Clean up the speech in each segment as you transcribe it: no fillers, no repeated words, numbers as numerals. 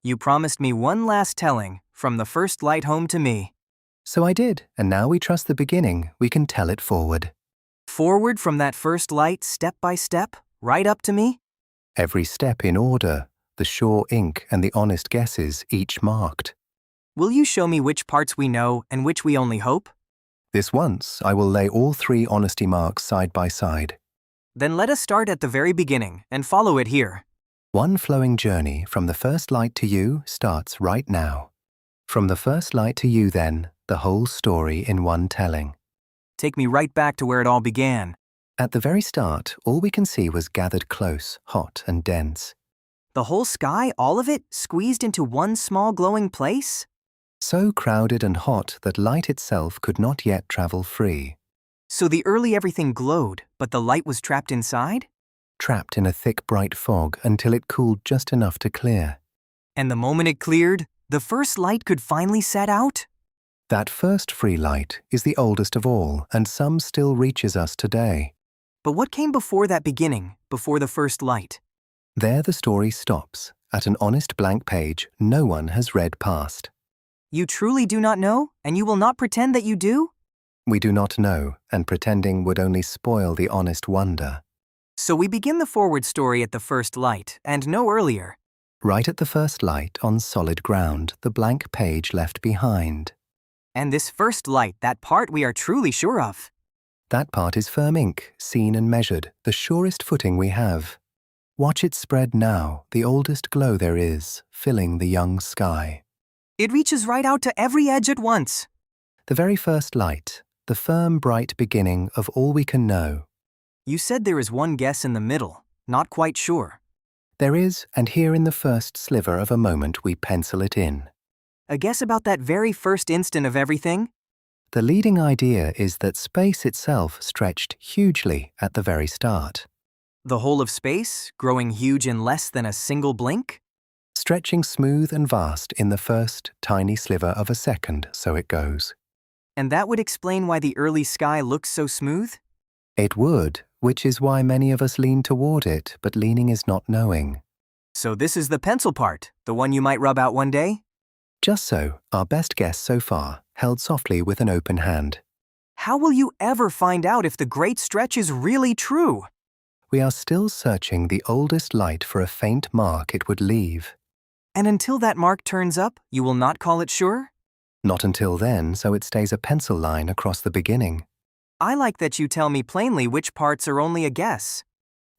You promised me one last telling, from the first light home to me. So I did, and now we trust the beginning, we can tell it forward. Forward from that first light, step by step, right up to me? Every step in order, the sure ink and the honest guesses each marked. Will you show me which parts we know and which we only hope? This once I will lay all three honesty marks side by side. Then let us start at the very beginning and follow it here. One flowing journey from the first light to you starts right now. From the first light to you then, the whole story in one telling. Take me right back to where it all began. At the very start, all we can see was gathered close, hot and dense. The whole sky, all of it, squeezed into one small glowing place? So crowded and hot that light itself could not yet travel free. So the early everything glowed, but the light was trapped inside? Trapped in a thick bright fog until it cooled just enough to clear. And the moment it cleared, the first light could finally set out? That first free light is the oldest of all, and some still reaches us today. But what came before that beginning, before the first light? There the story stops, at an honest blank page no one has read past. You truly do not know, and you will not pretend that you do? We do not know, and pretending would only spoil the honest wonder. So we begin the forward story at the first light, and no earlier. Right at the first light on solid ground, the blank page left behind. And this first light, that part we are truly sure of. That part is firm ink, seen and measured, the surest footing we have. Watch it spread now, the oldest glow there is, filling the young sky. It reaches right out to every edge at once. The very first light, the firm, bright beginning of all we can know. You said there is one guess in the middle, not quite sure. There is, and here in the first sliver of a moment we pencil it in. A guess about that very first instant of everything? The leading idea is that space itself stretched hugely at the very start. The whole of space, growing huge in less than a single blink? Stretching smooth and vast in the first tiny sliver of a second, so it goes. And that would explain why the early sky looks so smooth? It would, which is why many of us lean toward it, but leaning is not knowing. So this is the pencil part, the one you might rub out one day? Just so, our best guess so far, held softly with an open hand. How will you ever find out if the great stretch is really true? We are still searching the oldest light for a faint mark it would leave. And until that mark turns up, you will not call it sure? Not until then, so it stays a pencil line across the beginning. I like that you tell me plainly which parts are only a guess.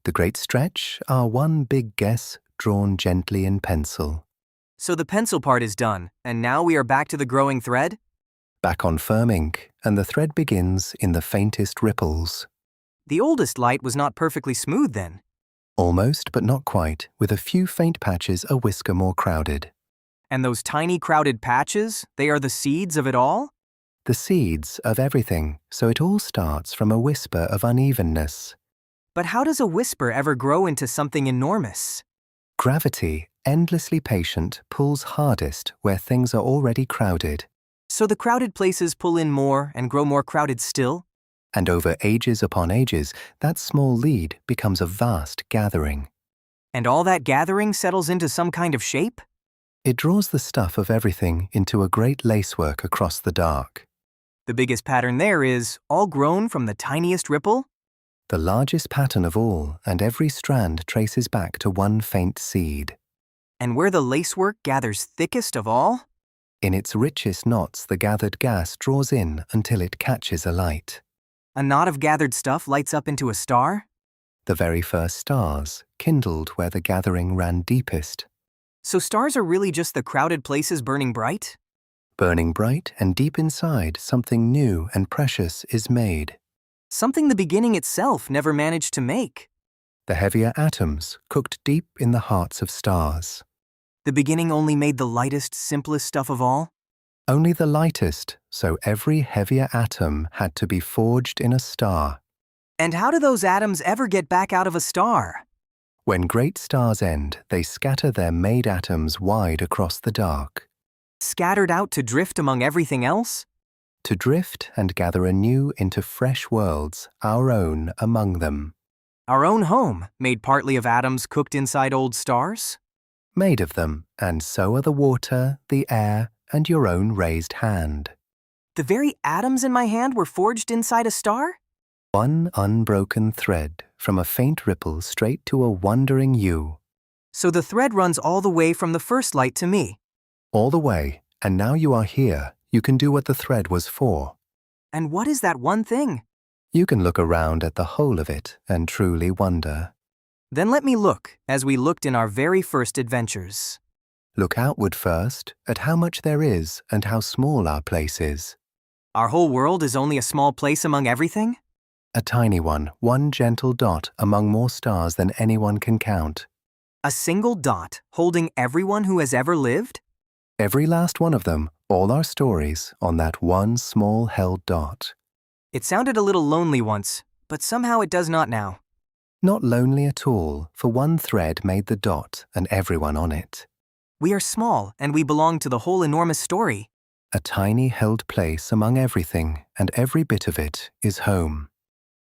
The great stretch are one big guess drawn gently in pencil. So the pencil part is done, and now we are back to the growing thread? Back on firm ink, and the thread begins in the faintest ripples. The oldest light was not perfectly smooth then. Almost, but not quite, with a few faint patches a whisker more crowded. And those tiny crowded patches, they are the seeds of it all? The seeds of everything, so it all starts from a whisper of unevenness. But how does a whisper ever grow into something enormous? Gravity, endlessly patient, pulls hardest where things are already crowded. So the crowded places pull in more and grow more crowded still? And over ages upon ages, that small lead becomes a vast gathering. And all that gathering settles into some kind of shape? It draws the stuff of everything into a great lacework across the dark. The biggest pattern there is, all grown from the tiniest ripple? The largest pattern of all, and every strand traces back to one faint seed. And where the lacework gathers thickest of all? In its richest knots the gathered gas draws in until it catches a light. A knot of gathered stuff lights up into a star? The very first stars, kindled where the gathering ran deepest. So stars are really just the crowded places burning bright? Burning bright, and deep inside something new and precious is made. Something the beginning itself never managed to make. The heavier atoms, cooked deep in the hearts of stars. The beginning only made the lightest, simplest stuff of all? Only the lightest, so every heavier atom had to be forged in a star. And how do those atoms ever get back out of a star? When great stars end, they scatter their made atoms wide across the dark. Scattered out to drift among everything else? To drift and gather anew into fresh worlds, our own among them. Our own home, made partly of atoms cooked inside old stars? made of them, and so are the water, the air, and your own raised hand. The very atoms in my hand were forged inside a star? One unbroken thread, from a faint ripple straight to a wondering you. So the thread runs all the way from the first light to me. All the way, and now you are here, you can do what the thread was for. And what is that one thing? You can look around at the whole of it and truly wonder. Then let me look, as we looked in our very first adventures. Look outward first, at how much there is and how small our place is. Our whole world is only a small place among everything? A tiny one gentle dot among more stars than anyone can count. A single dot holding everyone who has ever lived? Every last one of them, all our stories, on that one small held dot. It sounded a little lonely once, but somehow it does not now. Not lonely at all, for one thread made the dot and everyone on it. We are small, and we belong to the whole enormous story. A tiny held place among everything, and every bit of it is home.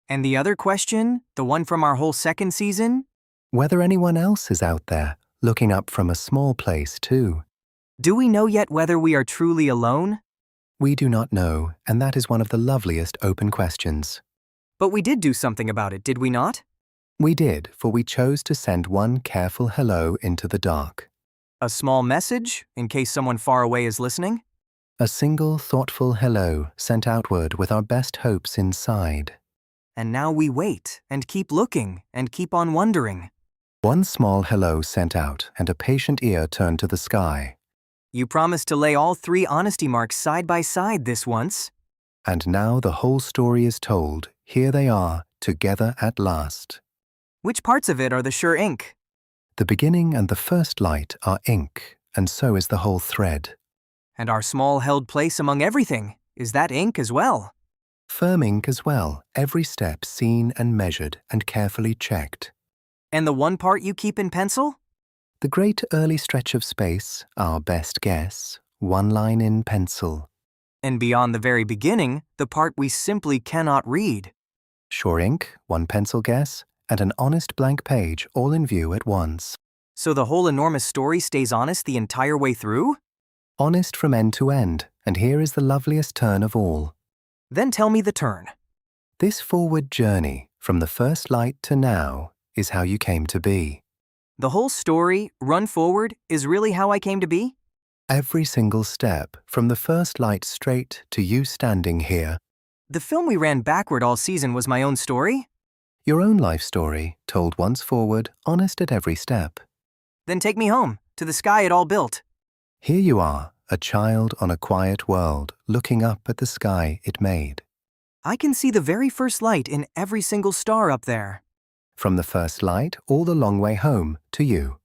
And the other question, the one from our whole second season? Whether anyone else is out there, looking up from a small place too. Do we know yet whether we are truly alone? We do not know, and that is one of the loveliest open questions. But we did do something about it, did we not? We did, for we chose to send one careful hello into the dark. A small message, in case someone far away is listening? A single thoughtful hello sent outward with our best hopes inside. And now we wait, and keep looking, and keep on wondering. One small hello sent out, and a patient ear turned to the sky. You promised to lay all 3 honesty marks side by side this once. And now the whole story is told. Here they are, together at last. Which parts of it are the sure ink? The beginning and the first light are ink, and so is the whole thread. And our small held place among everything, is that ink as well? Firm ink as well, every step seen and measured and carefully checked. And the one part you keep in pencil? The great early stretch of space, our best guess, one line in pencil. And beyond the very beginning, the part we simply cannot read. Sure ink, one pencil guess, and an honest blank page all in view at once. So the whole enormous story stays honest the entire way through? Honest from end to end, and here is the loveliest turn of all. Then tell me the turn. This forward journey, from the first light to now, is how you came to be. The whole story, run forward, is really how I came to be? Every single step, from the first light straight to you standing here. The film we ran backward all season was my own story? Your own life story, told once forward, honest at every step. Then take me home, to the sky it all built. Here you are, a child on a quiet world, looking up at the sky it made. I can see the very first light in every single star up there. From the first light all the long way home to you.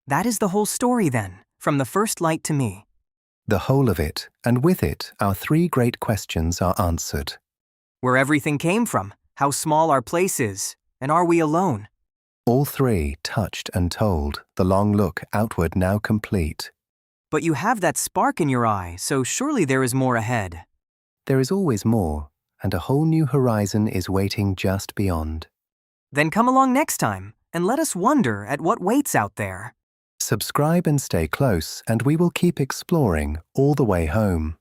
That is the whole story then, from the first light to me. The whole of it, and with it, our 3 great questions are answered. Where everything came from, how small our place is, and are we alone? All 3 touched and told, the long look outward now complete. But you have that spark in your eye, so surely there is more ahead. There is always more, and a whole new horizon is waiting just beyond. Then come along next time, and let us wonder at what waits out there. Subscribe and stay close, and we will keep exploring all the way home.